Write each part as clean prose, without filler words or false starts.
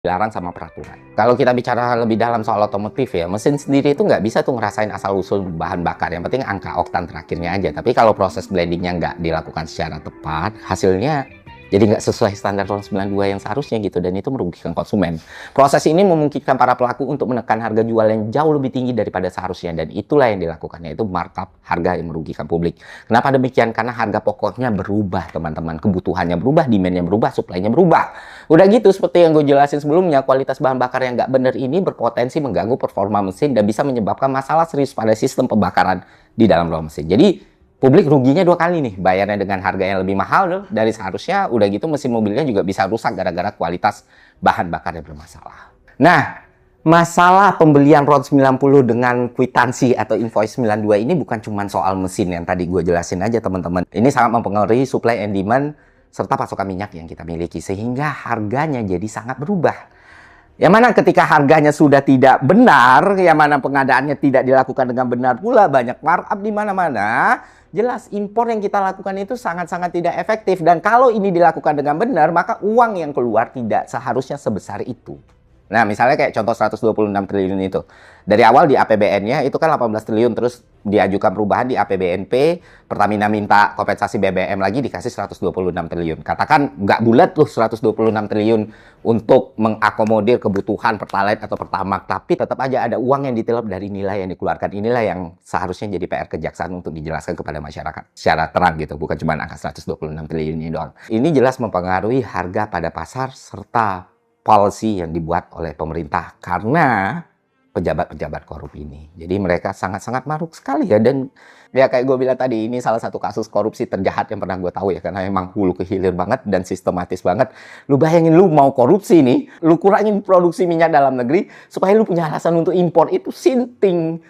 dilarang sama peraturan. Kalau kita bicara lebih dalam soal otomotif ya, mesin sendiri itu nggak bisa tuh ngerasain asal-usul bahan bakar. Yang penting angka oktan terakhirnya aja. Tapi kalau proses blendingnya nggak dilakukan secara tepat, hasilnya jadi nggak sesuai standar tahun 92 yang seharusnya gitu, dan itu merugikan konsumen. Proses ini memungkinkan para pelaku untuk menekan harga jual yang jauh lebih tinggi daripada seharusnya, dan itulah yang dilakukan, yaitu markup harga yang merugikan publik. Kenapa demikian? Karena harga pokoknya berubah, teman-teman. Kebutuhannya berubah, demand-nya berubah, supply-nya berubah. Udah gitu, seperti yang gue jelasin sebelumnya, kualitas bahan bakar yang nggak bener ini berpotensi mengganggu performa mesin dan bisa menyebabkan masalah serius pada sistem pembakaran di dalam ruang mesin. Jadi, publik ruginya dua kali nih, bayarnya dengan harga yang lebih mahal loh dari seharusnya. Udah gitu mesin mobilnya juga bisa rusak gara-gara kualitas bahan bakar yang bermasalah. Nah, masalah pembelian RON 90 dengan kwitansi atau invoice 92 ini bukan cuma soal mesin yang tadi gue jelasin aja, teman-teman. Ini sangat mempengaruhi supply and demand serta pasokan minyak yang kita miliki, sehingga harganya jadi sangat berubah. Yang mana ketika harganya sudah tidak benar, yang mana pengadaannya tidak dilakukan dengan benar pula, banyak markup di mana-mana, jelas impor yang kita lakukan itu sangat-sangat tidak efektif. Dan kalau ini dilakukan dengan benar, maka uang yang keluar tidak seharusnya sebesar itu. Nah, misalnya kayak contoh 126 triliun itu. Dari awal di APBN-nya itu kan 18 triliun, terus diajukan perubahan di APBNP, Pertamina minta kompensasi BBM lagi, dikasih 126 triliun. Katakan nggak bulat tuh 126 triliun untuk mengakomodir kebutuhan Pertalite atau Pertamax, tapi tetap aja ada uang yang ditilep dari nilai yang dikeluarkan. Inilah yang seharusnya jadi PR kejaksaan untuk dijelaskan kepada masyarakat secara terang gitu, bukan cuma angka 126 triliun ini doang. Ini jelas mempengaruhi harga pada pasar serta policy yang dibuat oleh pemerintah karena pejabat-pejabat korup ini. Jadi mereka sangat-sangat maruk sekali ya, dan ya kayak gue bilang tadi, ini salah satu kasus korupsi terjahat yang pernah gue tahu ya, karena memang hulu ke hilir banget dan sistematis banget. Lu bayangin lu mau korupsi nih, lu kurangin produksi minyak dalam negeri supaya lu punya alasan untuk impor, itu sinting.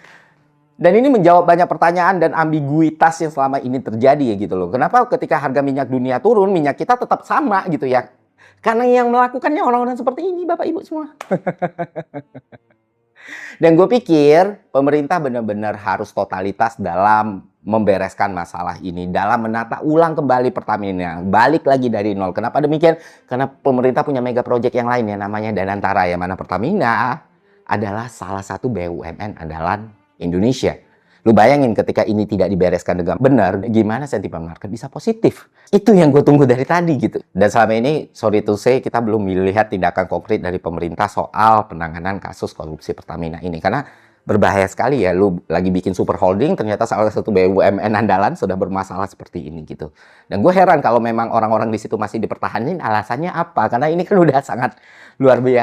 Dan ini menjawab banyak pertanyaan dan ambiguitas yang selama ini terjadi ya gitu loh. Kenapa ketika harga minyak dunia turun, minyak kita tetap sama gitu ya? Karena yang melakukannya orang-orang seperti ini, Bapak Ibu semua. Dan gue pikir pemerintah benar-benar harus totalitas dalam membereskan masalah ini, dalam menata ulang kembali Pertamina, balik lagi dari nol. Kenapa demikian? Karena pemerintah punya mega project yang lain yang namanya Danantara, yang mana Pertamina adalah salah satu BUMN andalan Indonesia. Lu bayangin ketika ini tidak dibereskan dengan benar, gimana sentimen market bisa positif? Itu yang gue tunggu dari tadi gitu. Dan selama ini, sorry to say, kita belum melihat tindakan konkret dari pemerintah soal penanganan kasus korupsi Pertamina ini. Karena berbahaya sekali ya, lu lagi bikin super holding, ternyata salah satu BUMN andalan sudah bermasalah seperti ini gitu. Dan gue heran kalau memang orang-orang di situ masih dipertahanin, alasannya apa? Karena ini kan udah sangat luar biasa.